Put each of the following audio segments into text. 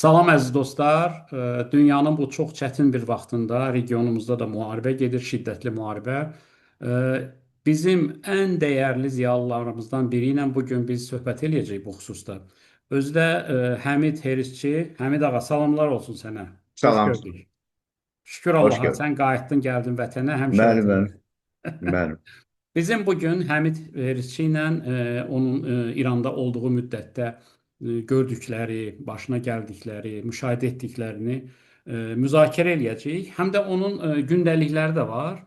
Salam əziz dostlar. Dünyanın bu çox çətin bir vaxtında regionumuzda da müharibə gedir, şiddətli müharibə. Bizim ən dəyərli ziyalılarımızdan biri ilə bu gün biz söhbət eləyəcəyik bu xüsusda. Özü də Həmid Herisçi. Həmid ağa, salamlar olsun sənə. Xoş Salam, gördük. Şükür hoş Allaha, geldin. sən qayıtdın, gəldin vətənə, Bəli, həmşəhriliyə. bəli, bəli. Bizim bugün Həmid Verisçi ilə onun İranda olduğu müddətdə gördükləri, başına gəldikləri, müşahidə etdiklərini müzakirə eləyəcəyik. Həm də onun gündəlikləri də var.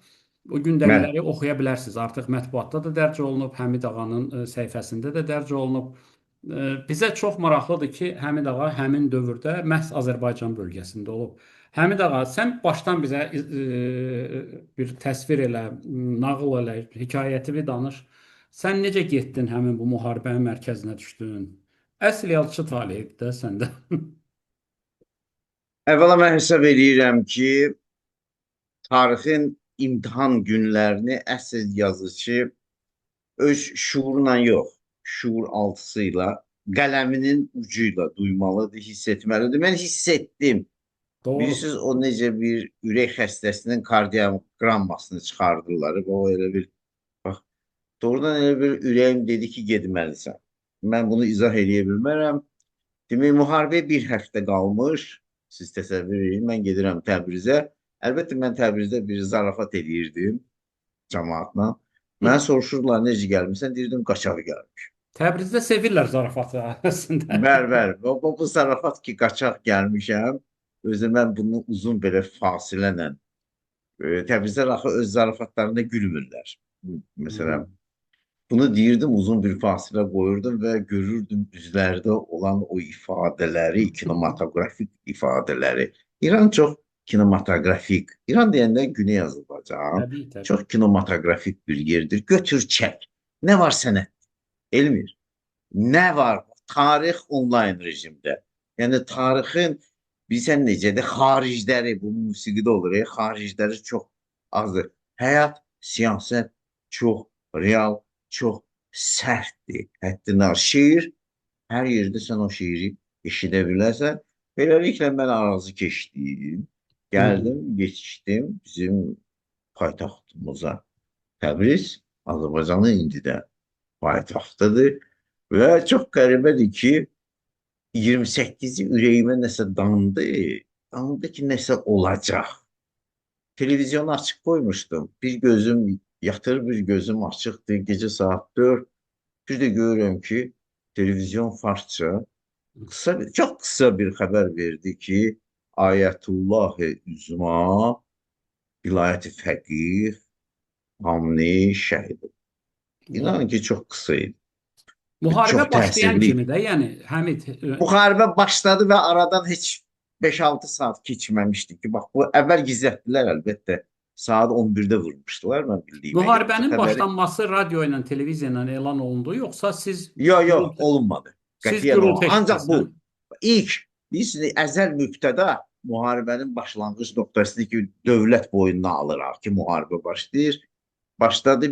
O Bəli. gündəlikləri oxuya bilərsiniz. Artıq mətbuatda da dərc olunub, Həmid ağanın səhifəsində də dərc olunub. Bizə çox maraqlıdır ki, Həmid ağa həmin dövrdə məhz Azərbaycan bölgəsində olub. Həmid ağa, sən başdan bizə bir təsvir elə, nağıl elə, hekayəti bir danış. Sən necə getdin həmin bu müharibənin mərkəzinə düşdün? Əsl yazıçı taleyidir də səndə. Əvvəla mən hesab edirəm ki, tarixin imtahan günlərini əsl yazıcı öz şuurla yox, şuur altısıyla, qələminin ucuyla duymalıdır, hiss etməlidir. Mən hiss etdim. Doğrudur. Bilirsiniz, o necə bir ürək xəstəsinin kardioqrammasını çıxardırlar. O elə bir, bax, doğrudan elə bir ürəyim dedi ki, getməlisən. Mən bunu izah edə bilmərəm. Demək, müharibəyə bir həftə qalmış, siz təsəvvür edin, mən gedirəm Təbrizə. Əlbəttə, mən Təbrizdə bir zarafat edirdim cəmaatla. Mənə soruşurdular, necə gəlmişsən? Deyirdim, qaçağı gəlmiş. Təbrizdə sevirlər zarafatı arasında. Bəli, bəli. Bu zarafat ki, qaçaq gəlmişəm. Özü mən bunu uzun belə fasilə ilə Təbrizlər axı öz zarafatlarında gülmürlər. Məsələn, Hmm. bunu deyirdim, uzun bir fasilə qoyurdum və görürdüm üzlərdə olan o ifadələri, kinematografik ifadələri. İran çox kinematografik. İran deyəndə Güney Azərbaycan Təbii, təbii. çox kinematografik bir yerdir. Götür, çək. Nə var sənət? Elmir. Nə var? Tarix onlayn rejimdə. Yəni tarixin bilsən necədir? Xaricləri, bu musiqidə olur, xaricləri çox azdır. Həyat, siyasət çox real, çox sərtdir. Həddindən şeir, hər yerdə sən o şeiri eşidə bilərsən. Beləliklə mən arazı keçdim. Hı hı. Gəldim, geçdim bizim paytaxtımıza. Təbriz Azərbaycanın indi də paytaxtıdır və çox qəribədir ki, 28-ci ürəyimə nəsə dandı. Dandı ki, nəsə olacaq. Televizyonu açıq qoymuşdum. Bir gözüm yatır, bir gözüm açıqdır. Gecə saat 4. Bir də görürəm ki, televizyon farsça çox qısa bir xəbər verdi ki, Ayətullah Üzma, vilayəti fəqih, Hamni şəhid oldu. İnanın Wow. ki, çox qısa idi. Çox Müharibə başlayan təsirli kimi idi. də, yəni Həmid Müharibə başladı və aradan heç 5-6 saat keçməmişdi ki, bax bu əvvəl gizlətdilər əlbəttə. Saat 11-də vurmuşdular mən bildiyimə görə bu müharibənin xəbəri. başlanması radio ilə, televiziya ilə elan olundu, yoxsa Yox, yox, olunmadı. siz Qətiyyən olmadı. gürültü Ancaq eşitdiniz, hə? bu ilk, bilirsiniz, əzəl mübtəda müharibənin başlanğıc nöqtəsidir ki, dövlət boynuna alıraq ki, müharibə başlayır. Başladı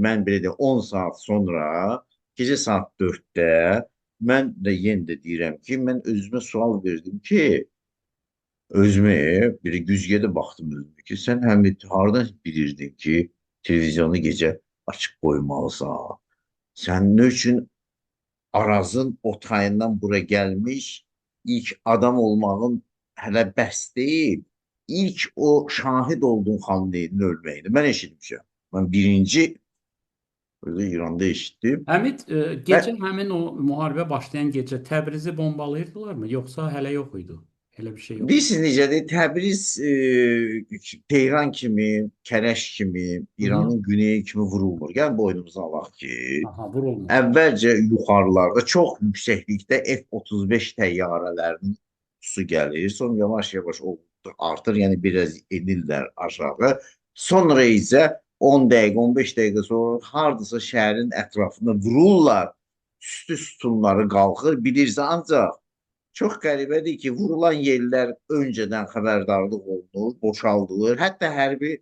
mən belə deyim, 10 saat sonra, gecə saat 4-də mən də yenə də deyirəm ki, mən özümə sual verdim ki, özümə bir güzgədə baxdım özümə ki, sən həm hardan bilirdin ki, televizyonu gecə açıq qoymalısan? Sən nə üçün Arazın o tayından bura gəlmiş ilk adam olmağın hələ bəs deyil. İlk o şahid olduğun Xamneyinin ölməyini mən eşitmişəm. Mən birinci öyle İranda eşitdim. Həmid Və gecə həmin o müharibə başlayan gecə Təbrizi bombalayırdılarmı, yoxsa hələ yox idi? Elə bir şey yox idi. bilirsiniz necədir? Təbriz Tehran kimi, Kərəş kimi, Hı -hı. İranın güneyi kimi vurulmur. Gəl boynumuza alaq ki, Aha, vurulmur. əvvəlcə yuxarılarda çox yüksəklikdə F-35 təyyarələrinin su gəlir. Sonra yavaş-yavaş o artır, yəni biraz enirlər aşağı. Sonra isə 10 dəqiqə, 15 dəqiqə sonra hardasa şəhərin ətrafında vururlar. Üstü sütunları qalxır, bilirsə ancaq çox qəribədir ki, vurulan yerlər öncədən xəbərdarlıq olunur, boşaldılır. Hətta hərbi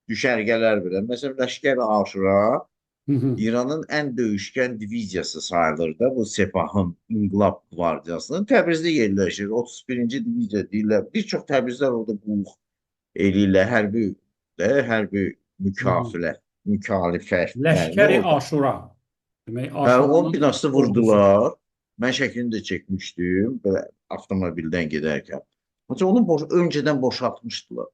düşərgələr belə. Məsələn, Ləşkər Aşura Hı hı. İranın ən döyüşkən diviziyası sayılır da bu Sepahın İnqilab Qvardiyasının Təbrizdə yerləşir. 31-ci diviziya deyirlər. Bir çox Təbrizlər orada qulluq eləyirlər. Hərbi Hı hı. müxalifətlərini Ləşkəri orada. Aşura. Demək Hə, onun Aşuranın binasını ordusu. vurdular. Mən şəklini də çəkmişdim belə avtomobildən gedərkən. Ancaq onu öncədən boşaltmışdılar.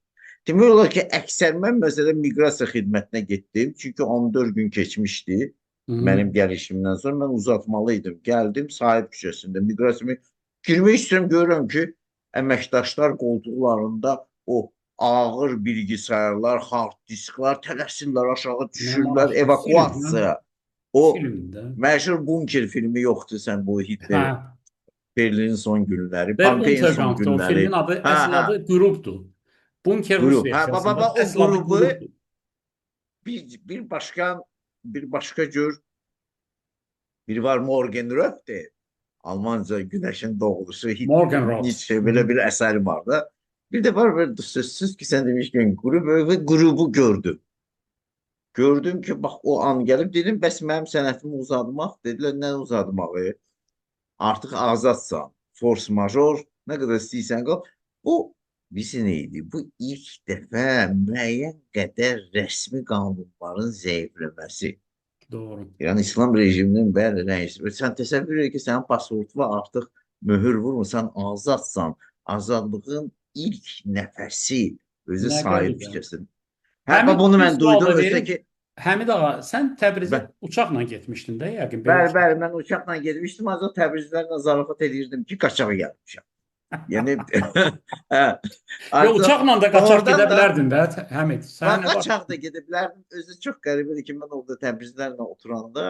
Demək olar ki, əksər mən məsələn miqrasiya xidmətinə getdim. Çünki 14 gün keçmişdi Hı hı. mənim gəlişimdən sonra mən uzatmalı idim. Gəldim Sahib küçəsində miqrasiya girmək istəyirəm, görürəm ki, əməkdaşlar qoltuqlarında o ağır bilgisayarlar, hard disklər tələsirlər aşağı Nə düşürlər, maraqlı film, hə? evakuasiya. O Filmdə. məşhur Bunker filmi yoxdur sən bu Hə. Hitler Berlinin son günləri, Der Pompeyin son Untergang. O günləri. filmin adı, Hə, əsl hə, adı Qrupdur. Bunker Rus qrup. Hə, versiyasında o əsl adı qrupu Qrupdur. bir başqa cür biri var Morgenröth Almanca Günəşin doğuluşu Morgenrot. Nietzsche Hı belə hı. bir əsəri var da. Bir də var böyle sözsüz ki sen demişken grup ve grubu gördüm. Gördüm ki bak o an gelip dedim bəs mənim sənətimi uzatmaq. Dedilər nə uzatmağı? Artıq azadsan. Force major, nə qədər istəyirsən qal. Bu bilirsən nə idi? Bu ilk dəfə müəyyən qədər rəsmi qanunların zəifləməsi. Doğru. Yəni İslam rejiminin bəli rəisi. Sən təsəvvür et ki, sənin pasportuna artıq möhür vurmursan, azadsan. Azadlığın ilk nəfəsi özü Nə sahib qəribə. fikirsin. Hə, bax Həmid bunu bir mən sual duydum. da Özdə verim. ki, Həmid ağa, sən Təbrizə bə- uçaqla getmişdin də, yəqin belə bir bəli, şey. bəli, mən uçaqla getmişdim. Ancaq Təbrizlərlə zarafat edirdim ki, qaçağa gəlmişəm. Yəni, hə, Yox, artıq uçaqla da qaçaq gedə oradan da bilərdin də, Həmid. Sənə nə var? qaçaq da gedə bilərdim. Özü çox qəribədir ki, mən orada Təbrizlərlə oturanda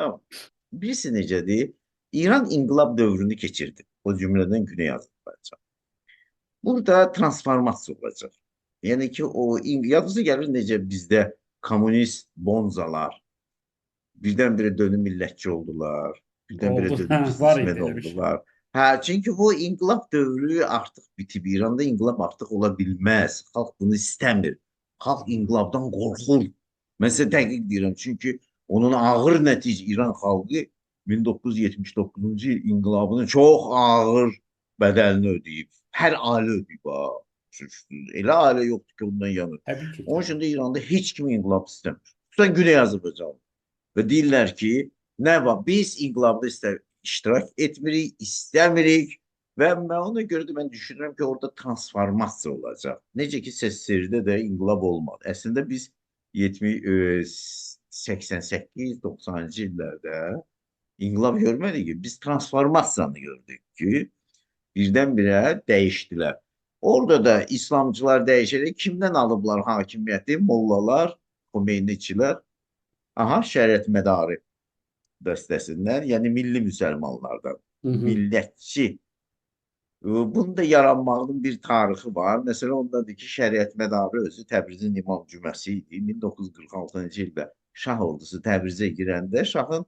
bilirsin necədir? İran inqilab dövrünü keçirdi. O cümlədən Güney Azərbaycan. Burada transformasiya olacaq. Yəni ki, yadınıza gəlir necə bizdə kommunist bonzalar birdən-birə dönüm millətçi oldular, birdən-birə Oldu. Hə, dönüm var idi biznesmen elə bir şey. oldular. Hə, çünki bu inqilab dövrü artıq bitib. İranda inqilab artıq ola bilməz. Xalq bunu istəmir. Xalq inqilabdan qorxur. Mən sizə dəqiq deyirəm, çünki onun ağır nəticə İran xalqı 1979-cu il inqilabının çox ağır bədəlini ödəyib. Hər ailə ödəyib ha. Elə ailə yoxdur ki, ondan yanır. Təbii ki, Onun təbii. üçün də İranda heç kim inqilab istəmir. Xüsusən Güney Azərbaycan. Və deyirlər ki, nə var, biz inqilabda iştirak etmirik, istəmirik və mən ona görə də mən düşünürəm ki, orada transformasiya olacaq. Necə ki, SSRİ-də də inqilab olmadı. Əslində biz 88-90-cı illərdə inqilab görmədik ki, biz transformasiyanı gördük ki, birdən-birə dəyişdilər. Orada da İslamcılar dəyişərək kimdən alıblar hakimiyyəti? Mollalar, Xomeyniçilər, aha, şəriət mədarı dəstəsindən, yəni milli müsəlmanlardan, Hı hı. millətçi. Bunun da yaranmağının bir tarixi var. Məsələn, ondadır ki, şəriət mədarı özü Təbrizin İmam Cüməsi idi. 1946-cı ildə Şah ordusu Təbrizə girəndə Şahın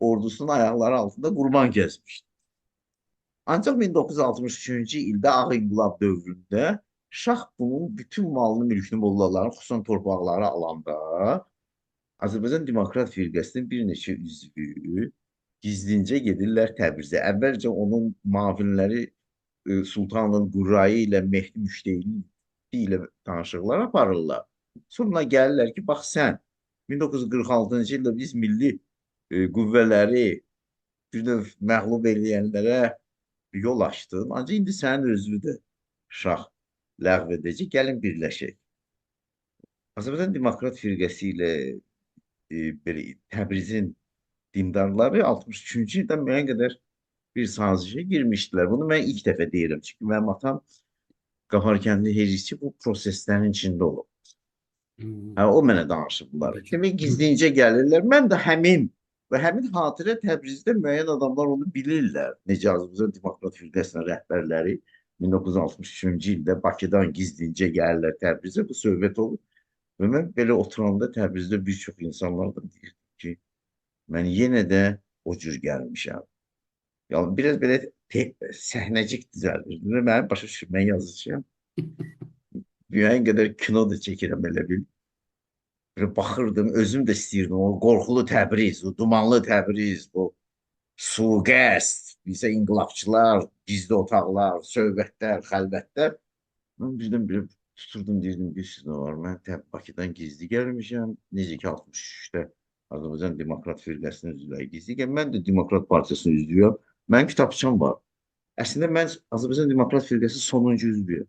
ordusunun ayaqları altında qurban kəsmişdi. Ancaq 1963-cü ildə Ağ İnqilab dövründə Şah bunun bütün malını, mülkünü, mollaların, xüsusən torpaqları alanda Azərbaycan Demokrat Firqəsinin bir neçə üzvü gizlincə gedirlər Təbrizə. Əvvəlcə onun müavinləri Sultanın Qurrayı ilə Mehdi Müşteyli ilə danışıqlar aparırlar. Sonra gəlirlər ki, bax sən 1946-cı ildə biz milli qüvvələri bir növ məğlub eləyənlərə yol açdın. Ancaq indi sənin özünü də şah ləğv edəcək. Gəlin birləşək. Azərbaycan Demokrat Firqəsi ilə belə Təbrizin dindarları 63-cü ildə müəyyən qədər bir sazişə girmişdilər. Bunu mən ilk dəfə deyirəm. Çünki mənim atam Qafarkəndli Hecisi bu proseslərin içində olub. Hı. Hə, o mənə danışıb bunları. Təbii ki. Demək gizlincə gəlirlər. Mən də həmin xatirə Təbrizdə müəyyən adamlar onu bilirlər. Necə Azərbaycan Demokrat Firqəsinin rəhbərləri 1963-cü ildə Bakıdan gizlincə gəlirlər Təbrizə. Bu söhbət olur. Və mən belə oturanda Təbrizdə bir çox insanlar da deyir ki, mən yenə də o cür gəlmişəm. Yəni biraz belə səhnəcik düzəldir. Mənim başa düşür, mən yazıçıyam. Müəyyən qədər kino da çəkirəm elə bil. Belə baxırdım, özüm də istəyirdim o qorxulu Təbriz, o dumanlı Təbriz, bu sui-qəsd, bizə inqilabçılar, gizli otaqlar, söhbətlər, xəlvətlər. Mən birdən belə tuturdum, deyirdim, bilirsiniz nə var? Mən Bakıdan gizli gəlmişəm. Necə ki 63-də Azərbaycan Demokrat Firqəsinin üzvləri gizli gəl. Mən də Demokrat Partiyasının üzvüyəm. Mənim kitabçam var. Əslində mən Azərbaycan Demokrat Firqəsi sonuncu üzvüyəm.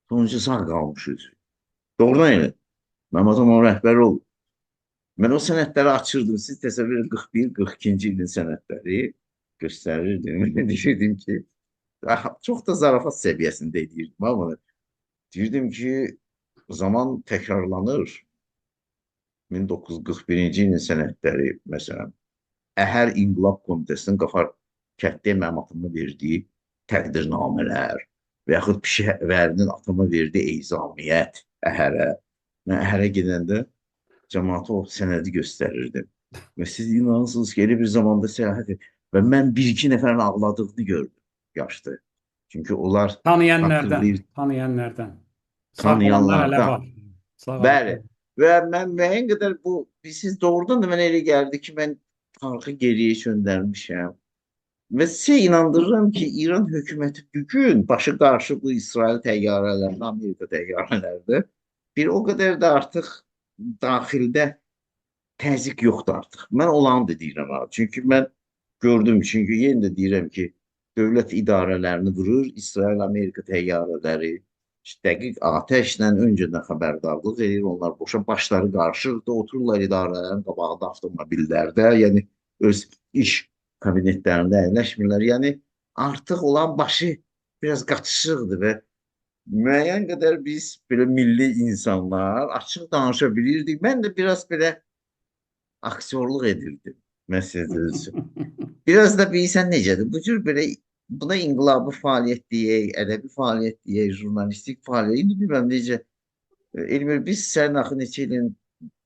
Sonuncu sağ qalmış üzvü. Doğrudan elə. Mənim adam onun rəhbəri oldu. Mən o sənədləri açırdım. Siz təsəvvür edin 41-42-ci ilin sənədləri göstərirdim. Deyirdim ki, çox da zarafat səviyyəsində edirdim. Amma deyirdim ki, zaman təkrarlanır. 1941-ci ilin sənədləri, məsələn, Əhər İnqilab Komitəsinin Qafar Kətliyə mənim atama verdiyi təqdirnamələr və yaxud Pişəvərinin atama verdiyi ezamiyyət Əhərə. Mən Əhərə gedəndə cəmaata o sənədi göstərirdim. Və siz inanırsınız ki, elə bir zamanda səyahət et. Və mən bir-iki nəfərin ağladığını gördüm yaşlı. Çünki onlar Tanıyanlardan, xatırlayır, tanıyanlardan. Sağ olanlar hələ tanıyanlardan. var. Sağ Bəli. olanlar. Və mən müəyyən qədər bu, siz doğrudan da mənə elə gəldi ki, mən tarixi geriyə göndərmişəm. Və sizə inandırıram ki, İran hökuməti bugün başı qarşı bu İsrail təyyarələrində, Amerika təyyarələrində bir o qədər də artıq daxildə təzyiq yoxdur artıq. Mən olanı da deyirəm ha. Çünki mən gördüm, çünki yenə də deyirəm ki, dövlət idarələrini vurur, İsrail, Amerika təyyarələri dəqiq atəşlə öncədən xəbərdarlıq edir. Onlar boşa başları qarşılıqda otururlar idarələrin qabağında avtomobillərdə, yəni öz iş kabinetlərində əyləşmirlər. Yəni artıq olan başı biraz qaçışıqdır və müəyyən qədər biz belə milli insanlar açıq danışa bilirdik. Mən də biraz belə aktyorluq edirdim məsələn. Biraz da bilirsən necədir? Bu cür belə buna inqilabi fəaliyyət deyək, ədəbi fəaliyyət deyək, jurnalistik fəaliyyət. İndi bilmirəm necə. Elmir, biz sənin axı neçə ilin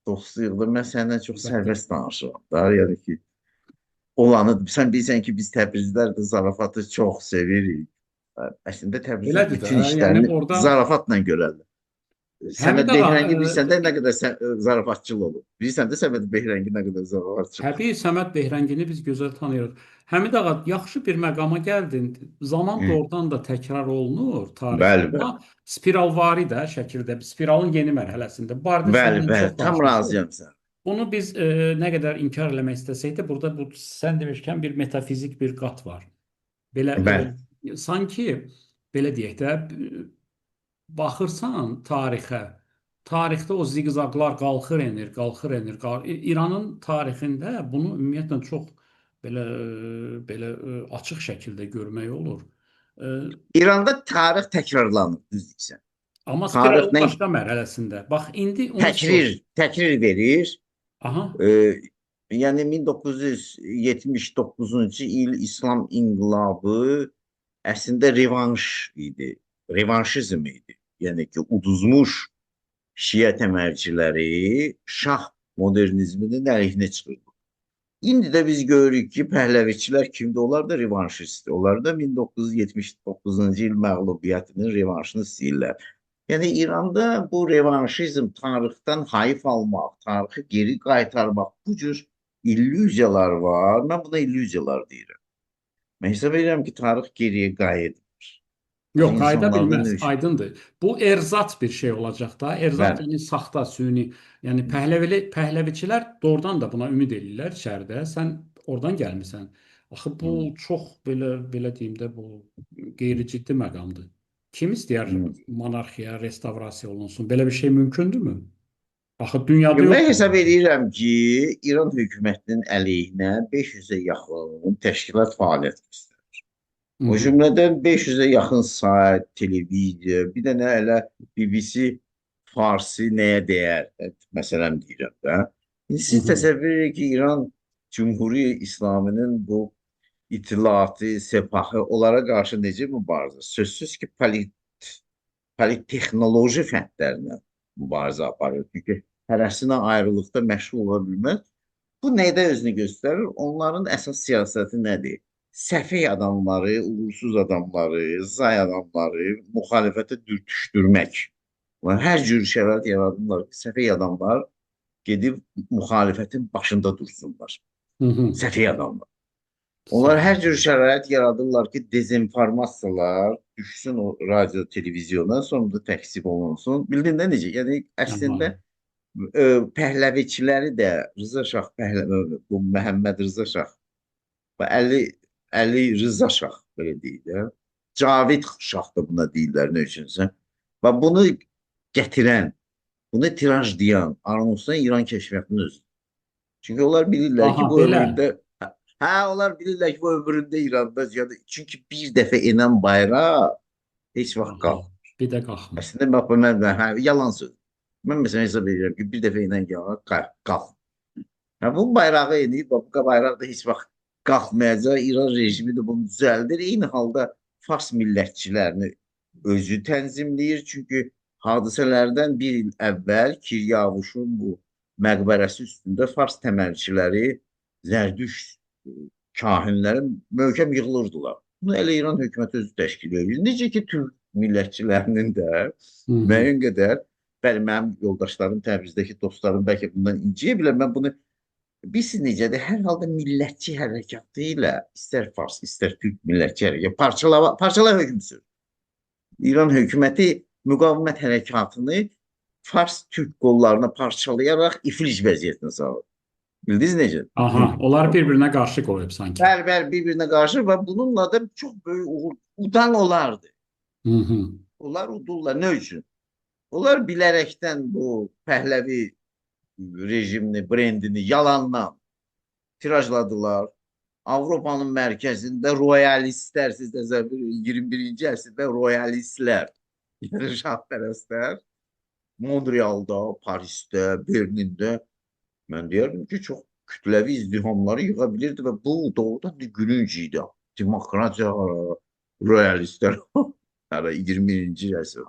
dostuyuq da mən səndən çox sərbəst danışıram da. Yəni ki, olanı sən bilirsən ki, biz Təbrizlər də zarafatı çox sevirik. Əslində Təbrizlər Belədir də. bütün Yəni işlərini orada zarafatla görərlər. Həmid Səməd ağa, Behrəngi bilirsən də nə qədər zarafatçıl olur. Bilirsən də Səməd Behrəngi nə qədər zarafatçıl. təbii Səməd Behrəngini biz gözəl tanıyırıq. Həmid ağa, yaxşı bir məqama gəldin. Zaman Hı. doğrudan da təkrar olunur tarixdə. Bəli, bəli. Amma spiralvari də şəkildə, spiralın yeni mərhələsində. Bu barədə Bəli, səninlə bəli. çox Tam danışmışıq. razıyam sən. Bunu biz nə qədər inkar eləmək istəsək də, burada bu sən demişkən bir metafizik bir qat var. Belə Bəli. sanki belə deyək də baxırsan tarixə, tarixdə o ziqzaqlar qalxır enir, qalxır enir. İranın tarixində bunu ümumiyyətlə çox belə açıq şəkildə görmək olur. E, İranda tarix təkrarlanır, düz deyirsən. Amma Tarix spiralın nə başqa mərhələsində. Bax indi onu təkrir, sor. təkrir verir. Aha. Yəni 1979-cu il İslam inqilabı əslində revanş idi. Revanşizm idi. Yəni ki, uduzmuş Şiə təməlçiləri şah modernizminin əleyhinə çıxırdı. İndi də biz görürük ki, Pəhləviçilər kimdir? Onlar da revanşistdir. Onlar da 1979-cu il məğlubiyyətinin revanşını istəyirlər. Yəni İranda bu revanşizm, tarixdən hayf almaq, tarixi geri qaytarmaq, bu cür illüziyalar var. Mən buna illüziyalar deyirəm. Mən hesab edirəm ki, tarix geriyə qayıtmır. Yox, qayıda İnsanlardan bilməz, aydındır. Bu erzat bir şey olacaq da. Erzat bəli. yəni saxta, süni. Yəni Pəhləviçilər doğrudan da buna ümid eləyirlər içəridə. Sən oradan gəlmisən. Axı bu çox belə deyim də bu qeyri-ciddi məqamdır. Kim istəyər monarxiya restavrasiya olunsun? Belə bir şey mümkündürmü? Axı dünyada Mən yoxdur. hesab edirəm ki, İran hökumətinin əleyhinə 500-ə yaxın təşkilat fəaliyyət göstərir. O cümlədən 500-ə yaxın sayt, televiziya, bir dənə elə BBC Farsi nəyə deyər, məsələn deyirəm də. Siz təsəvvür edin ki, İran Cümhuri İslamının bu itilatı, sepahı onlara qarşı necə mübarizə? Sözsüz ki, politexnoloji fəndlərlə mübarizə aparır. Çünki hərəsinə ayrılıqda məşğul ola bilməz. Bu nədə özünü göstərir? Onların əsas siyasəti nədir? Səfeh adamları, uğursuz adamları, zay adamları müxalifətə dürtüşdürmək. Hər cür şərait yaradırlar ki, səfeh adamlar gedib müxalifətin başında dursunlar. Hı hı. Səfih adamlar. Sağ Onlar ol. hər cür şərait yaradırlar ki, dezinformasiyalar düşsün o radio, televizyona, sonra da təkzib olunsun. Bildin də necə? Yəni Aha. əslində Pəhləviçiləri də Rza Şah Pəhləvi, bu Məhəmməd Rza Şah və Əli Rza Şah belə deyir də. Cavid Şah da buna deyirlər nə üçünsə. Və bunu gətirən, bunu tirajlayan, anonsan İran kəşfiyyatının özü. Çünki onlar bilirlər ki, Aha, bu belə. ömründə onlar bilirlər ki, bu ömründə İranda ya da çünki bir dəfə enən bayraq heç vaxt Aha. qalmır. Bir də qalxmır. Əslində bax yalan söz. Mən məsələn hesab edirəm ki, bir dəfə enən qalx. Bu bayrağı enib, bu bayraq da heç vaxt qalxmayacaq. İran rejimi də bunu düzəldir. Eyni halda Fars millətçilərini özü tənzimləyir. Çünki hadisələrdən bir il əvvəl Kiryavuşun bu məqbərəsi üstündə Fars təməlçiləri, Zərdüşt kahinləri möhkəm yığılırdılar. Bunu elə İran hökuməti özü təşkil edir. Necə ki, türk millətçilərinin də Hı hı. müəyyən qədər, bəli, mənim yoldaşlarım, Təbrizdəki dostlarım bəlkə bundan inciyə bilər. Mən bunu bilirsiniz necədir? Hər halda millətçi hərəkatı ilə istər Fars, istər türk millətçi hərəkatı parçala hökm sürür. İran hökuməti müqavimət hərəkatını Fars-Türk qollarına parçalayaraq iflic vəziyyətinə salır. Bildiniz necə? Aha, onlar bir-birinə qarşı qoyub sanki. Bəli, bəli, bir-birinə qarşı və bununla da çox böyük udan olardı. Hı hı. Onlar udurlar. Nə üçün? Onlar bilərəkdən bu Pəhləvi rejimini, brendini yalandan tirajladılar. Avropanın mərkəzində royalistlər, siz təsəvvür edin, 21-ci əsrdə royalistlər, yəni şahpərəstlər Montrealda, Parisdə, Berlində mən deyərdim ki, çox kütləvi izdihamları yığa bilirdi və bu doğrudan da gülünc idi. Demokratiya royalistlər 21-ci əsr.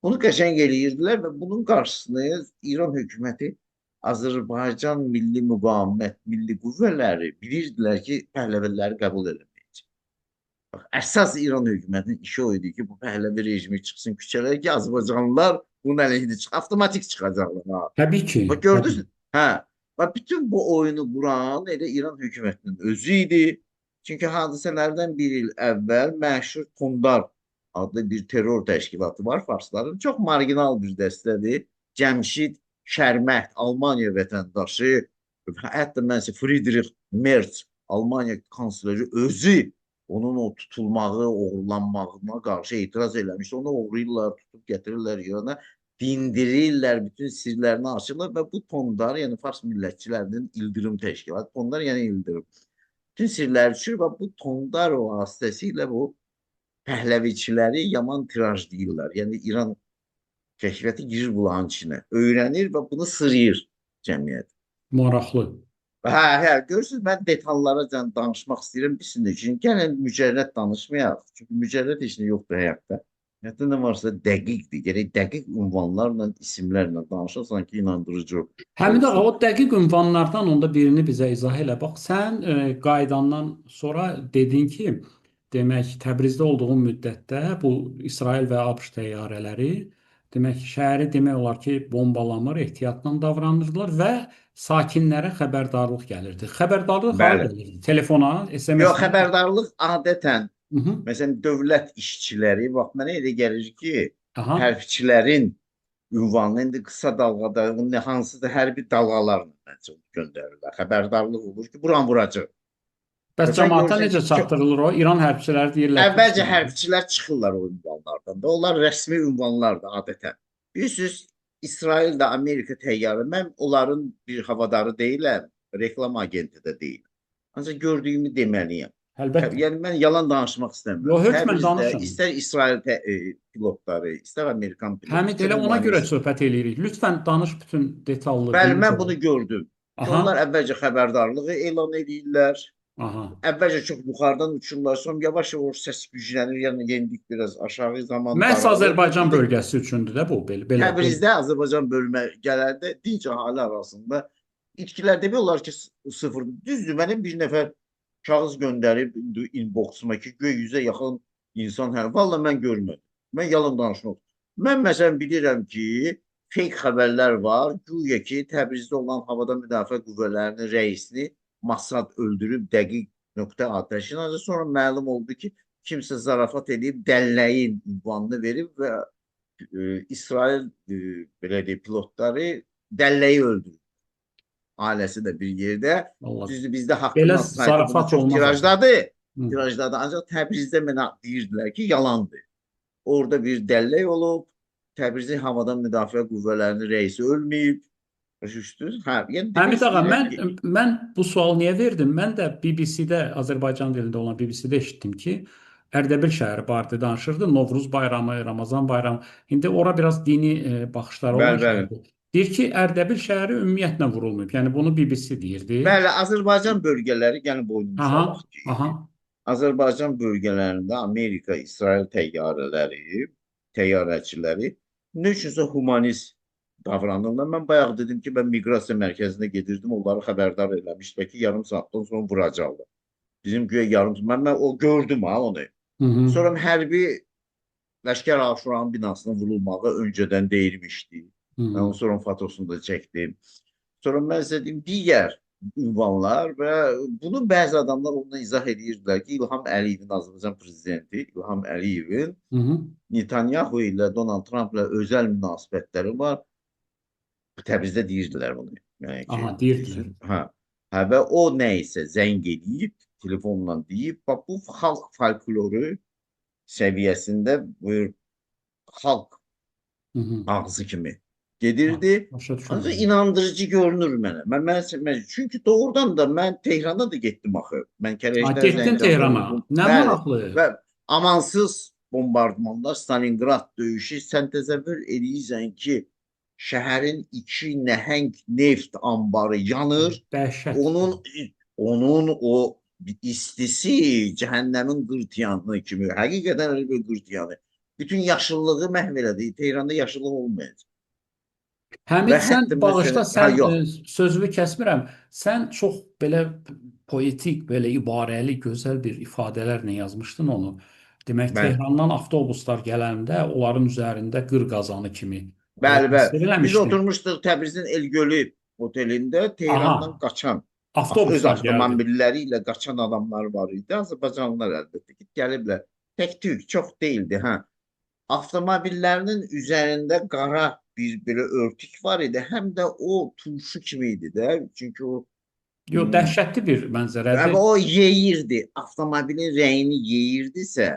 Bunu qəşəng eləyirdilər və bunun qarşısını İran hökuməti Azərbaycan milli müqavimət, milli qüvvələri bilirdilər ki, Pəhləviləri qəbul edilməyəcək. Əsas İran hökumətinin işi o idi ki, bu Pəhləvi rejimi çıxsın küçələrə ki, Azərbaycanlılar bunun əleyhinə avtomatik çıxacaqlar. Təbii ki. Bax gördünüz? Hə. Və bütün bu oyunu quran elə İran hökumətinin özü idi. Çünki hadisələrdən bir il əvvəl məşhur Kondar adlı bir terror təşkilatı var Farsların. Çox marginal bir dəstədir. Cəmşid Şərmət, Almaniya vətəndaşı, hətta mənsə Friedrich Merz, Almaniya kansleri özü onun o tutulmağı, oğurlanmağına qarşı etiraz eləmişdi. Onu oğurlayırlar, tutub gətirirlər İrana, dindirirlər, bütün sirlərini açırlar və bu Tondar, yəni Fars millətçilərinin ildırım təşkilatı, Tondar yəni ildırım. Bütün sirləri düşür və bu Tondar vasitəsilə bu Pəhləviçiləri yaman tirajlayırlar. Yəni İran kəşfiyyatı girir bunların içinə, öyrənir və bunu sırıyır cəmiyyət. Maraqlı. Hə, görürsünüz, mən detallara danışmaq istəyirəm, bilsin üçün. Gəlin mücərrəd danışmayaq. Çünki mücərrəd heç nə yoxdur həyatda. Həyatda nə varsa dəqiqdir. Gərək dəqiq ünvanlarla, isimlərlə danışasan ki, inandırıcı olsun. Həmidə ağa, o dəqiq ünvanlardan onda birini bizə izah elə. Bax, sən qayıdandan sonra dedin ki, demək Təbrizdə olduğun müddətdə bu İsrail və ABŞ təyyarələri demək şəhəri demək olar ki, bombalamır, ehtiyatla davranırdılar və sakinlərə xəbərdarlıq gəlirdi. Xəbərdarlıq hara Bəli. gəlirdi? Telefona, SMS-ə? Yox, xəbərdarlıq adətən, Hı -hı. məsələn, dövlət işçiləri, bax, mənə elə gəlir ki, Aha. hərbçilərin ünvanı, indi qısa dalğada, hansısa hərbi dalğalarla göndərirlər. Xəbərdarlıq olur ki, buran vuracaq. Bəs cəmaata necə çatdırılır o? İran hərbçiləri deyirlər ki, əvvəlcə hərbçilər çıxırlar o ünvanlardan da. Onlar rəsmi ünvanlardır adətən. Bilirsiniz, İsrail də Amerika təyyarə. Mən onların bir havadarı deyiləm, reklam agenti də deyiləm. Ancaq gördüyümü deməliyəm. Əlbəttə. Yəni mən yalan danışmaq istəmirəm. Yox, hökmən danışın. İstər İsrail pilotları, istər Amerikan pilotları. Həmid, elə ona görə söhbət eləyirik. Lütfən danış bütün detallı. Bəli, mən bunu gördüm. Aha. Onlar əvvəlcə xəbərdarlığı elan edirlər. Aha. Əvvəlcə çox yuxarıdan uçurlar, sonra yavaş-yavaş səs güclənir, yəni yendik biraz aşağı zaman. Məhz Azərbaycan bölgəsi üçündür də bu belə. Təbrizdə Azərbaycan bölmə gələndə dinc əhali arasında itkilər demək olar ki, sıfırdır. Düzdür, mənim bir nəfər kağız göndərib inboxuma ki, göy 100-ə yaxın insan Valla mən görmədim. Mən yalan danışmaq. Mən məsələn bilirəm ki, fake xəbərlər var. Güya ki, Təbrizdə olan Havada Müdafiə Qüvvələrinin rəisini Masad öldürüb dəqiq nöqtə atəşin. Ancaq sonra məlum oldu ki, kimsə zarafat edib dəlləyin ünvanını verib və İsrail belə deyək, pilotları dəlləyi öldürüb. Ailəsi də bir yerdə. Vallahi Düzdür, bizdə belə Haqqın saytı bunu zarafat çox olmaz axı. tirajladı. Hı. Tirajladı. Ancaq Təbrizdə mənə deyirdilər ki, yalandır. Orada bir dəllək olub. Təbrizin Havadan Müdafiə Qüvvələrinin rəisi ölməyib. Başa düşdünüz? Hə, yəni demək Həmid ağa, istəyirəm ki, mən bu sualı niyə verdim? Mən də BBC-də, Azərbaycan dilində olan BBC-də eşitdim ki, Ərdəbil şəhəri barədə danışırdı. Novruz bayramı, Ramazan bayramı. İndi ora biraz dini baxışları olan bəli, bəli. şəhərdir. Deyir ki, Ərdəbil şəhəri ümumiyyətlə vurulmayıb. Yəni bunu BBC deyirdi. Bəli, Azərbaycan bölgələri, yəni boynumuza Aha, bax ki, aha. Azərbaycan bölgələrində Amerika, İsrail təyyarələri, təyyarəçiləri nə üçünsə humanist davranırlar. Mən bayaq dedim ki, mən miqrasiya mərkəzinə gedirdim, onları xəbərdar eləmişdilər ki, yarım saatdan sonra vuracaqlar. Bizim güya yarım saat, mən o gördüm ha onu. Hı -hı. Sonra hərbi Ləşkər Aşuranın binasının vurulmağı öncədən deyilmişdi. Hı Mən onun sonra fotosunu da çəkdim. Sonra mən sizə deyim, digər ünvanlar və bunu bəzi adamlar onunla izah edirdilər ki, İlham Əliyevin, Azərbaycan prezidenti İlham Əliyevin Hı -hı. Netanyahu ilə Donald Trump ilə özəl münasibətləri var. Təbrizdə deyirdilər bunu. Yəni ki, Aha, deyirdilər. hə, və o nə isə zəng edib, telefonla deyib, bax bu xalq folkloru səviyyəsində xalq Hı -hı. ağzı kimi gedirdi. Başa Ancaq düşürəm. inandırıcı görünür mənə. Çünki doğrudan da mən Tehrana da getdim axı. Mən Ha, Kərəcdə, getdin Zəncanda Tehrana. vurdum. Nə Bəli. maraqlı. Və amansız bombardmanlar, Stalingrad döyüşü, sən təsəvvür edirsən ki, şəhərin iki nəhəng neft anbarı yanır. Dəhşət. Onun o istisi cəhənnəmin qırtyanı kimi, həqiqətən elə bir qırtyanı. Bütün yaşıllığı məhv elədi. Tehranda yaşıllıq olmayacaq. Və Həmid, sən hətta bağışla, məsələn, hə, sən yox. sözünü kəsmirəm. Sən çox belə poetik, belə ibarəli, gözəl bir ifadələrlə yazmışdın onu. Demək, Bəli, Tehrandan avtobuslar gələndə onların üzərində qır qazanı kimi bəli, bəli. təsvir Biz eləmişdin. oturmuşduq Təbrizin Elgölü otelində. Tehrandan Aha, qaçan, öz avtobuslar gəldi. avtomobilləri ilə qaçan adamlar var idi. Azərbaycanlılar əlbəttə ki, gəliblər. Tək tük, çox deyildi, hə. Avtomobillərinin üzərində qara bir belə örtük var idi. Həm də o turşu kimi idi də. Çünki o Yox, dəhşətli bir mənzərədir. o yeyirdi. Avtomobilin rəyini yeyirdisə,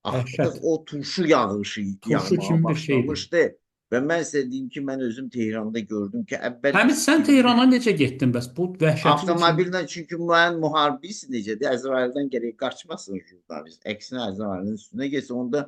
artıq Dəhşət. o turşu yağışı Turşu yağmağa kimi bir şeydir. başlamışdı. Və mən sizə deyim ki, mən özüm Tehranda gördüm ki, əvvəl Həmid, sən isti Tehrana necə getdin bəs? Bu dəhşətli bir şey. avtomobillə, çünki mən müharbis necədir, Əzraildən gərək qaçmasın jurnalist. Əksinə Əzrailin üstünə getsin, onda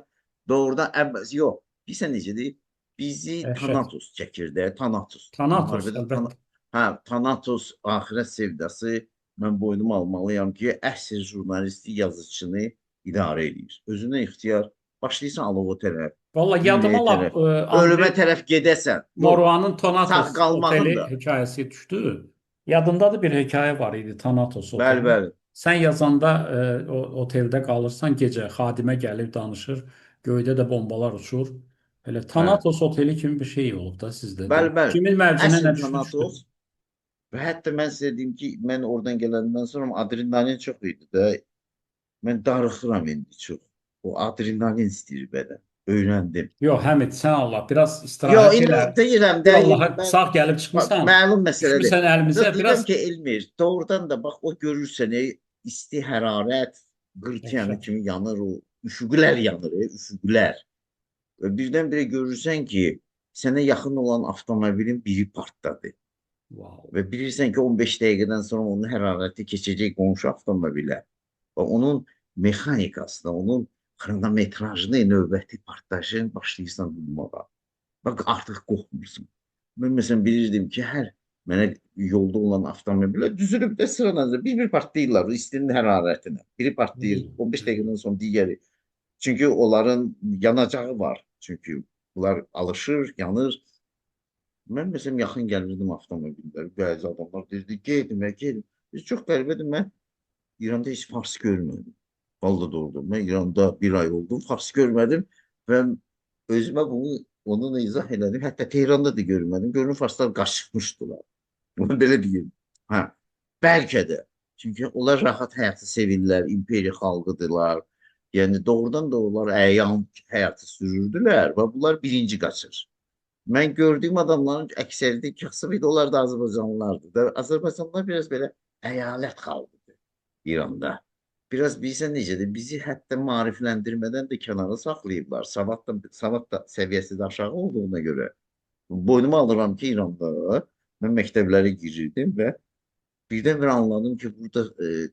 doğrudan yox. Bilirsən necədir? Bizi Dəhşət. Tanatos çəkir də, Tanatos. Thanatos, Müharibədə əlbəttə. hə, Tanatos axirət sevdası. Mən boynuma almalıyam ki, əsl jurnalisti, yazıçını idarə edir. Özünə ixtiyar, başlayırsan alova tərəf, Vallahi gülləyə yadıma lap tərəf, ölümə Andrey tərəf gedəsən. Yox, Moruanın sağ Thanatos qalmağın oteli da. hekayəsi düşdü. Yadındadır, bir hekayə var idi, Thanatos Bəli, oteli. bəli. Sən yazanda o oteldə qalırsan, gecə xadimə gəlib danışır, göydə də bombalar uçur. Elə Bəli. Thanatos oteli kimi bir şey olub da sizdə. Bəli, bəli. Kimin mərcinə Əsl nə düşdü düşdü. Tanatos və hətta mən sizə deyim ki, mən oradan gələndən sonra adrenalin çox idi də. Mən darıxıram indi çox. O adrenalin istəyir bədən. Öyrəndim. Yox, Həmid, sən Allah, biraz Yox, istirahət indi elə. deyirəm Bir də, Allaha mən sağ gəlib çıxmısan, məlum məsələdir. düşmüsən əlimizə, Yox, deyirəm biraz ki, Elmir, doğrudan da bax o görürsən, isti hərarət qırtyanı dəhşət. kimi yanır o, üfüqlər yanır, üfüqlər. Və birdən-birə görürsən ki, sənə yaxın olan avtomobilin biri partladı. Wow. Və bilirsən ki, 15 dəqiqədən sonra onun hərarəti keçəcək qonşu avtomobilə. Və onun mexanikasını, onun xronometrajını, növbəti partlayışını başlayırsan bulmağa. Bax, artıq qorxmursan. Mən məsələn bilirdim ki, hər mənə yolda olan avtomobilə düzülüb də sıranızda bir partlayırlar istinin hərarətinə. Biri partlayır, 15 dəqiqədən sonra digəri. Çünki onların yanacağı var. Çünki bunlar alışır, yanır. Mən məsələn yaxın gəlirdim avtomobillər, bəzi adamlar deyirdi, gedmə, gedmə. Biz çox qəribədir, mən İranda heç fars görmədim. Vallahi doğrudur. Mən İranda bir ay oldu, fars görmədim və özümə bunu onu izah elədim. Hətta Tehranda da görmədim. Görünür farslar qaçmışdılar. Bunu belə deyim. Hə, bəlkə də. Çünki onlar rahat həyatı sevirlər, imperiya xalqıdırlar. Yəni doğrudan da onlar əyan həyatı sürürdülər və bunlar birinci qaçır. Mən gördüyüm adamların əksəriyyəti kəxsə idi, onlar da Azərbaycanlılardır. Da Azərbaycanlılar biraz belə əyalət xalqıdır İranda. Biraz bilirsən necədir? Bizi hətta maarifləndirmədən də kənara saxlayıblar. Savad da səviyyəsi də aşağı olduğuna görə. Boynuma alıram ki, İranda mən məktəblərə girirdim və birdən-birə anladım ki, burada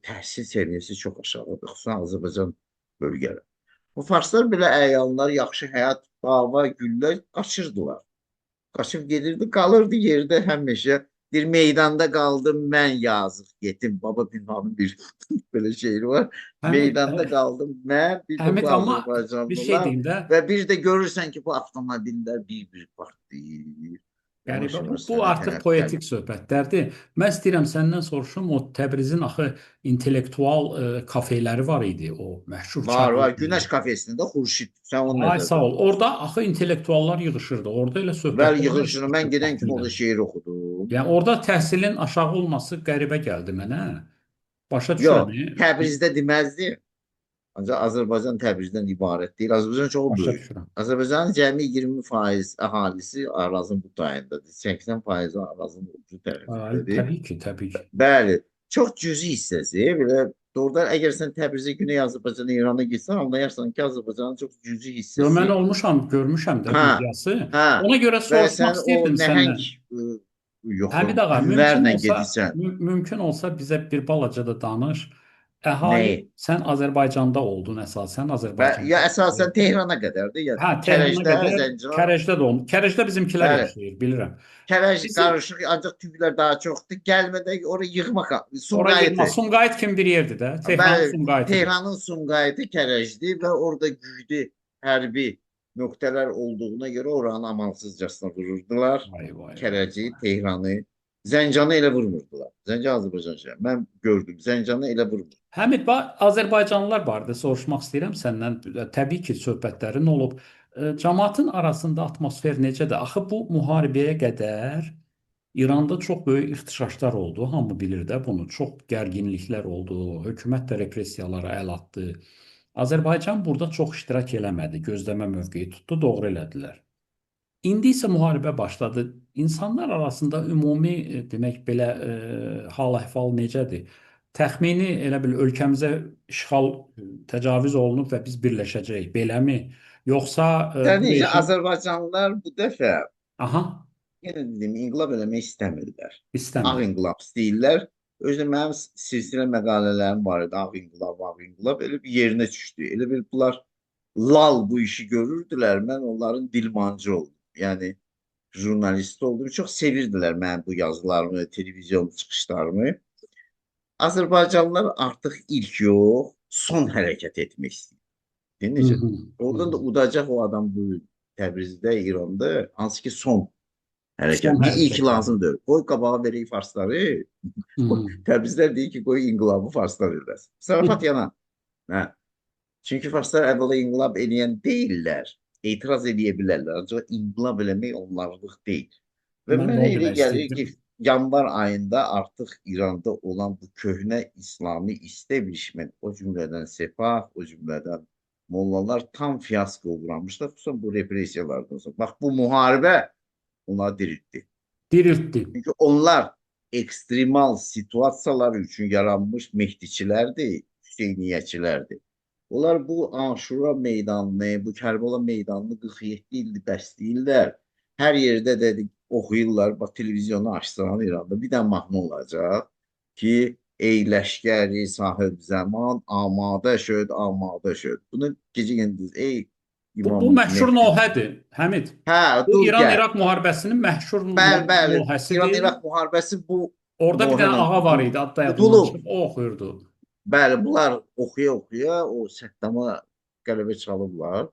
təhsil səviyyəsi çox aşağıdır, xüsusən Azərbaycan bölgələri. Bu farslar belə əyanlar, yaxşı həyat, dava, güllər qaçırdılar. Qaçıb gedirdi, qalırdı yerdə həmişə. Bir meydanda qaldım mən yazıq yetim. Baba Pinhanın bir belə şeiri var. Həmid, Meydanda qaldım mən, bir də bu Həmid amma bir şey Azərbaycanlılar deyim də, və bir də görürsən ki, bu avtomobillər bir-bir partlayır. qəribə, Yavaş-yavaş bu sənə artıq tərəf gəlir. poetik söhbətlərdir. Mən istəyirəm səndən soruşum, o Təbrizin axı intellektual kafeləri var idi, o məşhur Var, çay var. evləri. Günəş kafesində Xurşid. Sən onu Ay sağ nəzərdə ol. tutursan. Orada axı intellektuallar yığışırdı. Orada elə Bəli, söhbətlər yığışını mən eşitdik gedən kimi vaxtilə. orada şeir oxudum. Yəni orada təhsilin aşağı olması qəribə gəldi mənə. Başa düşürəm. Yox, Təbrizdə deməzdi. Ancaq Azərbaycan Təbrizdən ibarət deyil. Azərbaycan çox Başa böyük. düşürəm. Azərbaycanın cəmi 20% əhalisi Arazın bu tayındadır. 80% Arazın ucu Ay, tərəfindədir. təbii ki, təbii ki. Bəli, çox cüzi hissəsi. Belə doğrudan əgər sən Təbrizə, Güney Azərbaycana, İrana getsən, anlayarsan ki, Azərbaycanın çox cüzi Yo, mən hissəsi. olmuşam, görmüşəm də Hə, videosu. hə. Ona görə Və soruşmaq sən o istəyirdim nəhəng səndən. yox, Həmid ağa, günlərlə gedirsən. mümkün olsa bizə bir balaca da danış. Əhali, Nəyi? sən Azərbaycanda oldun əsasən, Və Azərbaycanda. ya əsasən Tehrana qədərdir, ya Hə, Tehrana Kərəcdə, qədər, Zəncan. Kərəcdə də oldu. Kərəcdə bizimkilər Bəli. yaşayır, bilirəm. Kərəc Bizim qarışıq, ancaq türklər daha çoxdur. Gəlmədə oraya yığmaq, ora yığma, Sumqayıtı. Sumqayıt kimi bir yerdir də. Tehranın Bəli, Sumqayıtıdır. Tehranın Sumqayıtı Kərəcdir və orada güclü hərbi nöqtələr olduğuna görə oranı amansızcasına vururdular. Vay vay vay. Kərəci, Tehranı, Zəncanı elə vurmurdular. Zəncan Azərbaycan şəhəri. Mən gördüm, Zəncanı elə vurmur. Həmid, Azərbaycanlılar barədə soruşmaq istəyirəm səndən. Təbii ki, söhbətlərin olub. Cəmaatın arasında atmosfer necədir? Axı bu müharibəyə qədər İranda çox böyük ixtişaşlar oldu. Hamı bilir də bunu. Çox gərginliklər oldu. Hökumət də repressiyalara əl atdı. Azərbaycan burada çox iştirak eləmədi. Gözləmə mövqeyi tutdu, doğru elədilər. İndi isə müharibə başladı. İnsanlar arasında ümumi demək belə hal-əhval necədir? Təxmini elə bil ölkəmizə işğal təcavüz olunub və biz birləşəcəyik. Beləmi? Yoxsa Sən bu necə rejim Azərbaycanlılar bu dəfə aha yenə dedim, inqilab eləmək istəmirlər. Ağ istəmir. inqilab istəyirlər. Özü mənim silsilə məqalələrim var idi. Ağ inqilab, ağ inqilab. Elə bir yerinə düşdü. Elə bir bunlar lal bu işi görürdülər. Mən onların dilmancı oldum. Yəni jurnalist oldum. Çox sevirdilər mənim bu yazılarımı, televizyon çıxışlarımı. Azərbaycanlılar artıq ilk yox, son hərəkət etmək istəyir. Hı Necə? hı, hı Oradan da hı. udacaq o adam bu Təbrizdə, İranda, hansı ki son hərəkət. Son Bir ilk hərəkət yəni. lazımdır. Qoy qabağa verək farsları. Hı hı. Təbrizlər deyir ki, qoy inqilabı farslar eləsin. Zarafat yana. Hə. Çünki farslar əvvəla inqilab eləyən deyirlər. Etiraz eləyə bilərlər. Ancaq inqilab eləmək onlarlıq deyil. Və Mən də mənə onu elə demək gəlir ki, istəyirdim. yanvar ayında artıq İranda olan bu köhnə İslami establishment, o cümlədən Sepah, o cümlədən mollalar tam fiyasko uğramışlar. Xüsusən bu repressiyalardan sonra. Bax, bu müharibə ona diriltdi. Diriltdi. Çünki onlar ekstremal situasiyalar üçün yaranmış Mehdiçilərdir, Hüseyniyyəçilərdir. Onlar bu Aşura meydanını, bu Kərbəla meydanını 47 ildir bəsləyirlər. Hər yerdə dedik oxuyurlar. Bax, televizyonu açsan İranda bir dənə mahnı olacaq ki, ey ləşkəri sahib zaman, amadə şöd, amadə şöd. Bunu gecə gündüz, ey Bu İmam məşhur Mehdi. nohədir, Həmid. Hə, Bu dur gəl. İran-İraq müharibəsinin məşhur Bəli, bəli. nohəsidir. İran-İraq müharibəsi bu Orada bir dənə nohə ilə ağa var idi, adda yadımdan udulub. çıxıb, o oxuyurdu. Bəli, bunlar oxuya-oxuya o Səddama qələbə çalıblar.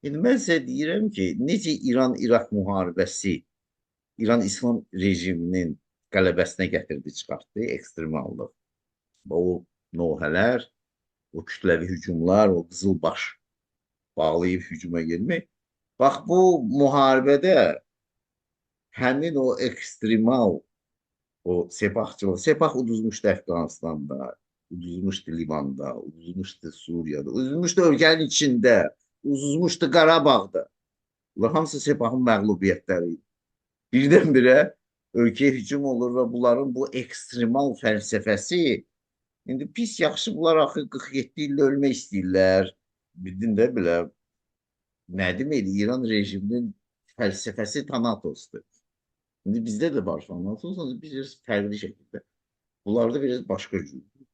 İndi mən sizə deyirəm ki, necə İran-İraq müharibəsi İran İslam rejiminin qələbəsinə gətirdi, çıxartdı ekstremallıq. O nohələr, o kütləvi hücumlar, o qızılbaş bağlayıb hücuma girmək. Bax bu müharibədə həmin o ekstremal o sepahçılıq, sepah uduzmuşdu Əfqanistanda, uduzmuşdu Livanda, uduzmuşdu Suriyada, uduzmuşdu ölkənin içində, uduzmuşdu Qarabağda. Bunlar hamısı sepahın məğlubiyyətləri idi. Birdən-birə ölkəyə hücum olur və bunların bu ekstremal fəlsəfəsi indi pis yaxşı bunlar axı 47 ildə ölmək istəyirlər. Bildin də belə nə deməkdir? İran rejiminin fəlsəfəsi Tanatosdur. İndi bizdə də var Thanatos, biz fərqli şəkildə. Bunlarda biraz başqa cürdür.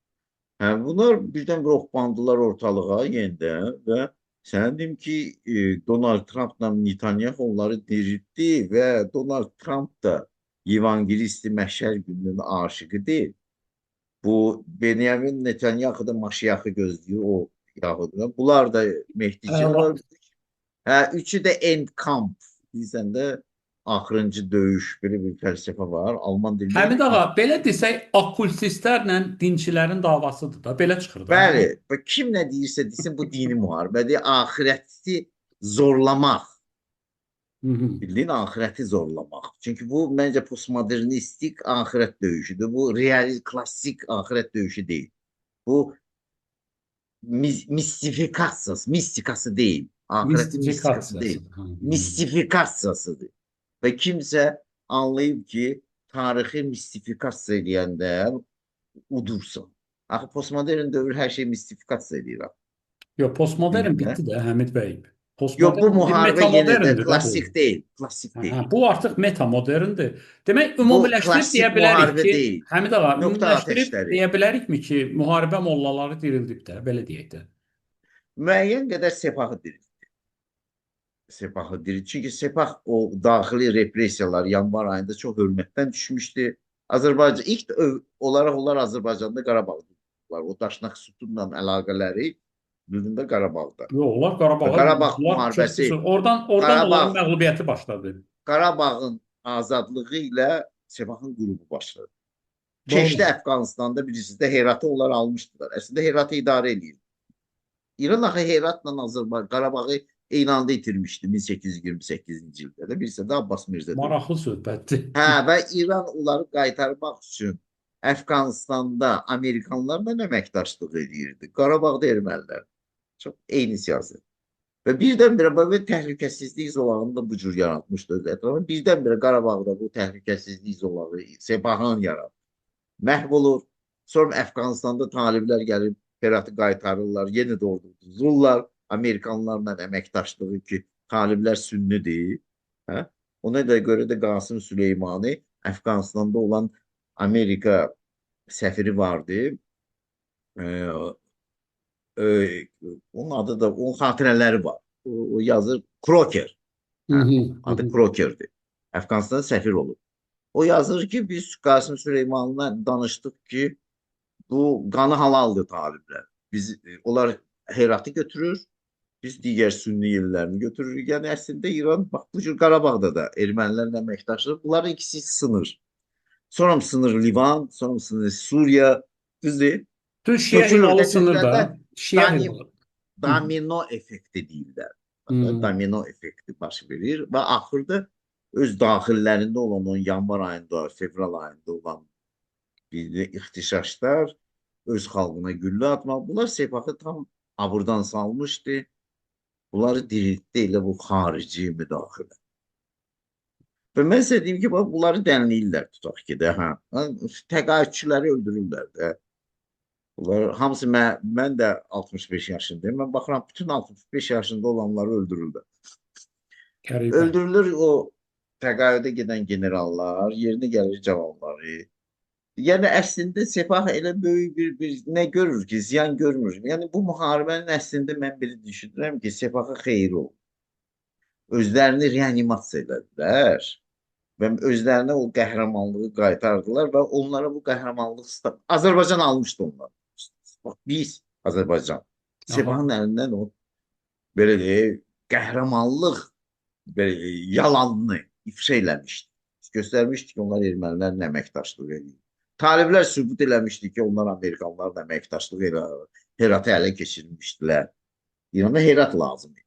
Hə, bunlar birdən-birə oxbandılar ortalığa yenidən və sənə deyim ki, Donald Trumpla Netanyahu onları diriltdi və Donald Trump da evangelisti Məhşər gününün aşıqı deyil. Bu Benjamin Netanyahu da Maşiyaxı gözləyir o Yahudidən. Bunlar da Mehdicilər Əla. var. Hə, üçü də End Camp. Bilirsən də axırıncı döyüş belə bir fəlsəfə var. Alman dilində Həmid Kampf. ağa, belə desək, okkultistlərlə dinçilərin davasıdır da, belə çıxır da. Bəli, və kim nə deyirsə desin bu dini müharibədir. Axirəti zorlamaq. Hı -hı. Bildiyin axirəti zorlamaq. Çünki bu məncə postmodernistik axirət döyüşüdür. Bu real klassik axirət döyüşü deyil. Bu mistikası deyil. Ahiretin mistikası Mistifikasiyası. değil. Hı -hı. Mistifikasiyasıdır. Ve kimse anlayıb ki, tarixi mistifikasiya edəndə udursan. Axı postmodern dövr hər şey mistifikasiya edir. Yox, postmodern Bildin də? bitdi də Həmid bəy. Yox, bu Postmodern indi müharibə yenə də metamoderndir də bu. klassik deyil. Klassik deyil. Hə, bu artıq metamoderndir. Demək, Bu ümumiləşdirib deyə klassik bilərik müharibə ki, deyil. Həmid ağa, Nöqtə ümumiləşdirib atəşləri. deyə bilərikmi ki, müharibə mollaları dirildib də, belə deyək də. Müəyyən qədər sepahı dirir. Sepahı dirir. Çünki sepah o daxili repressiyalar yanvar ayında çox hörmətdən düşmüşdü. Azərbaycan ilk olaraq onlar Azərbaycanda Qarabağda. O daşnaq sütunla əlaqələri bildiyində Qarabağda. Yox, onlar Və Qarabağa Qarabağ yürüdülər, müharibəsi, çoxdusu. Oradan Qarabağ, onların məğlubiyyəti başladı. Qarabağın azadlığı ilə Sepahın qrupu başladı. Keçdi Doğrudur. Əfqanistanda birisi də Heratı onlar almışdılar. Əslində Heratı idarə edir. İran axı Heratla Azərbaycan Qarabağı eyni anda itirmişdi 1828-ci ildə də. Birisi də Abbas Mirzə döyüldü. Maraqlı söhbətdir. Hə, və İran onları qaytarmaq üçün Əfqanistanda Amerikanlarla əməkdaşlıq edirdi. Qarabağda ermənilər. Çox eyni siyasət. Və birdən-birə belə təhlükəsizlik zolağını da bu cür yaratmışdı öz ətrafında. Birdən-birə Qarabağda bu təhlükəsizlik zolağı Sepahın yaratdı. Məhv olur. Sonra Əfqanistanda taliblər gəlib Heratı qaytarırlar, yenə də orada uduzurlar. Amerikanlarla əməkdaşlığı ki, taliblər sünnidir. Hə? Ona da görə də Qasım Süleymani Əfqanistanda olan Amerika səfiri vardı. Onun adı da, onun xatirələri var. O yazır Kroker. Hı Hə? -hı, hı Adı -hı. Krokerdir. Əfqanistanda səfir olub. O yazır ki, biz Qasım Süleymanla danışdıq ki, bu qanı halaldır taliblər. Biz, onlar Heratı götürür, biz digər sünni yerlərini götürürük. Yəni əslində İran bax bu cür Qarabağda da ermənilərlə əməkdaşlıq. Bunların ikisi sınır. Sonra sınır Livan, sonra sınır Suriya, düzdür? Düz Şiə Tökülür. hilalı sınır Nəticədə da. Şiə hilalı. Hı -hı. domino effekti deyirlər. Hı -hı. Domino effekti baş verir və axırda öz daxillərində olan o yanvar ayında, fevral ayında olan bir ixtişaşlar öz xalqına güllə atmaq. Bunlar Sepahı tam abırdan salmışdı. Bunları diriltdi elə bu xarici müdaxilə. Və mən sizə deyim ki, bunları dənləyirlər tutaq ki də, hə. Təqaüdçüləri öldürürlər də. Bunlar hamısı mən də 65 yaşındayım. Mən baxıram bütün 65 yaşında olanları öldürürlər. Qəribə. Öldürülür o təqaüdə gedən generallar, yerinə gəlir cavanları. Yəni əslində Sepah elə böyük bir nə görür ki, ziyan görmür. Yəni bu müharibənin əslində mən belə düşünürəm ki, Sepah'a xeyri oldu. Özlərini reanimasiya elədilər və özlərinə o qəhrəmanlığı qaytardılar və onlara bu qəhrəmanlıq Azərbaycan almışdı onlar. Bax, biz Azərbaycan Sepahın əlindən o belə deyək, qəhrəmanlıq belə yalanını ifşa eləmişdi. Göstərmişdi ki, onlar ermənilərlə əməkdaşlıq edir. Taliblər sübut eləmişdi ki, onlar Amerikanlarla əməkdaşlıq edir. Heratı ələ keçirmişdilər. İrana Herat lazım idi.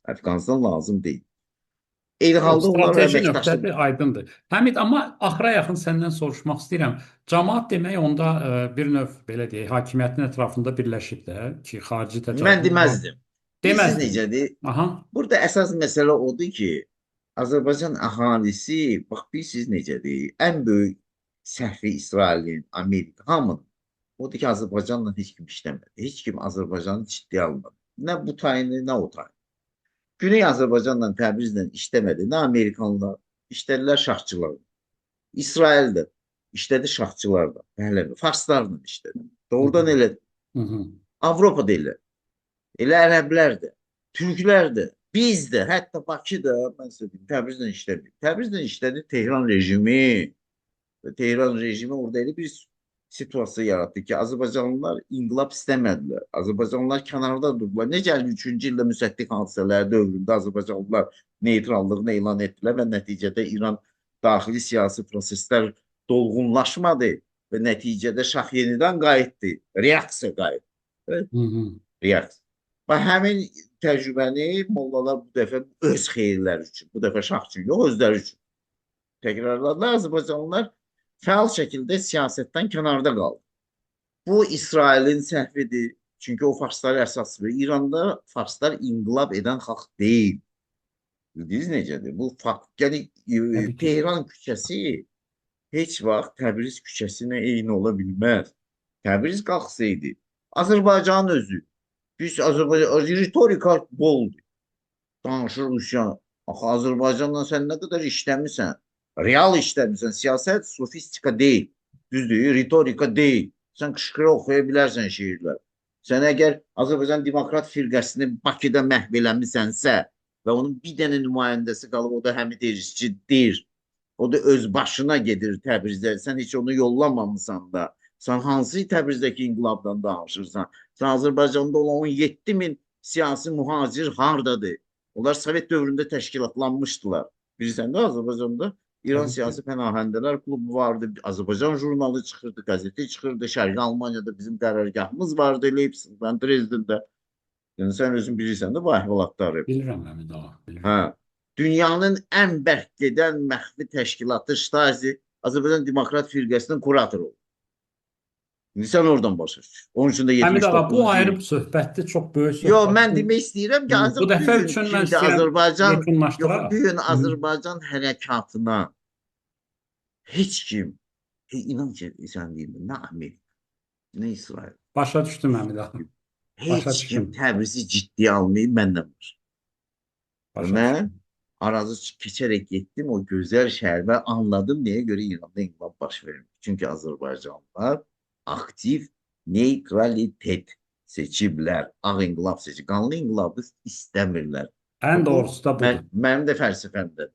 Əfqanıstan lazım deyil. Eyni Yox, halda onlar strateji əməkdaşlıq nöqtəsi aydındır. Həmid, amma axıra yaxın səndən soruşmaq istəyirəm. Cəmaət demək onda bir növ belə deyək, hakimiyyətin ətrafında birləşib də ki, xarici mən təcavüz var. deməzdim. Bilirsiniz Deməzdin. necədir? Aha. Burada əsas məsələ odur ki, Azərbaycan əhalisi, bax bilirsiniz necədir? Ən böyük səhvi İsrailin, Amerika, hamının odur ki, Azərbaycanla heç kim işləmədi. Heç kim Azərbaycanı ciddiyə almadı. Nə bu tayını, nə o tayını. Güney Azərbaycanla Təbrizlə işləmədi. Nə Amerikanlar, işlədilər şahçılar. İsrail də işlədi şahçılar da. Bəli, farslarla işlədi. Hı hı. Doğrudan elə Hı hı. Avropada elə. Elə ərəblər də, türklər də, biz də, hətta Bakı da, mən sizə deyim, Təbrizlə işlədi. Təbrizlə işlədi Tehran rejimi. Və Tehran rejimi orada elə bir situasiya yaratdı ki, Azərbaycanlılar inqilab istəmədilər. Azərbaycanlılar kənarda durdular. Necə 53-cü ildə müsəddiq hadisələri dövründə Azərbaycanlılar neytrallığını elan etdilər və nəticədə İran daxili siyasi proseslər dolğunlaşmadı və nəticədə şah yenidən qayıtdı. Reaksiya qayıtdı. Hı hı. Reaksiya. Və həmin təcrübəni mollalar bu dəfə öz xeyirləri üçün, bu dəfə şah üçün yox, özləri üçün təkrarladılar. Azərbaycanlılar fəal şəkildə siyasətdən kənarda qaldı. Bu İsrailin səhvidir. Çünki o farsları əsas verir. İranda farslar inqilab edən xalq deyil. Bildiniz necədir? Bu fakt. Yəni Təbii ki. Tehran küçəsi heç vaxt Təbriz küçəsinə eyni ola bilməz. Təbriz qalxsaydı, Azərbaycanın özü, biz Azərbaycan ritorika boldur. Danışır Rusiya. Axı Azərbaycanla sən nə qədər işləmirsən? Real işləmirsən. Siyasət sofistika deyil. Düzdür, ritorika deyil. Sən qışqıra oxuya bilərsən şeirlər. Sən əgər Azərbaycan Demokrat firqəsini Bakıda məhv eləmisənsə və onun bir dənə nümayəndəsi qalıb, o da Həmid Erişçidir. O da öz başına gedir Təbrizdə. Sən heç onu yollamamısan da. Sən hansı Təbrizdəki inqilabdan danışırsan? Sən Azərbaycanda olan 17 min siyasi mühacir hardadır? Onlar Sovet dövründə təşkilatlanmışdılar. Bilirsən də Azərbaycanda İran Təbii ki. Siyasi Pənahəndələr Klubu vardı. Azərbaycan jurnalı çıxırdı, qəzeti çıxırdı. Şərqi Almaniyada bizim qərargahımız vardı Leipzigdən, Dresdendə. Yəni sən özün bilirsən də bu əhvalatları. Bilirəm Həmid ağa, bilirəm. Hə. Dünyanın ən bərk gedən məxfi təşkilatı Stasi Azərbaycan Demokrat firqəsinin kuratoru oldu. İndi sən oradan başa düşür. Onun üçün də Həmid ağa, bu 79-cu ayrı il. bir söhbətdir, çox böyük Yo, mən söhbətdir. demək istəyirəm ki, Bu dəfə bugün üçün mən şimdi istəyirəm Azərbaycan, yox, yekunlaşdıraq. bugün Azərbaycan hərəkatına heç kim, inan ki, sən deyim, nə Amerika, nə İsrail, Başa düşdüm Həmid ağa. Başa heç kim düşdüm. Təbrizi ciddiyə almayıb məndən var. Və Başa mən düşdüm. arazı keçərək getdim o gözəl şəhər və anladım nəyə görə İranda inqilab baş vermiş. Çünki Azərbaycanlılar aktiv neytralitet seçiblər. Ağ inqilab seçib. Qanlı inqilabı istəmirlər. Ən Bu doğrusu da budur. mənim də fəlsəfəmdir.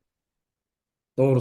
Doğrusu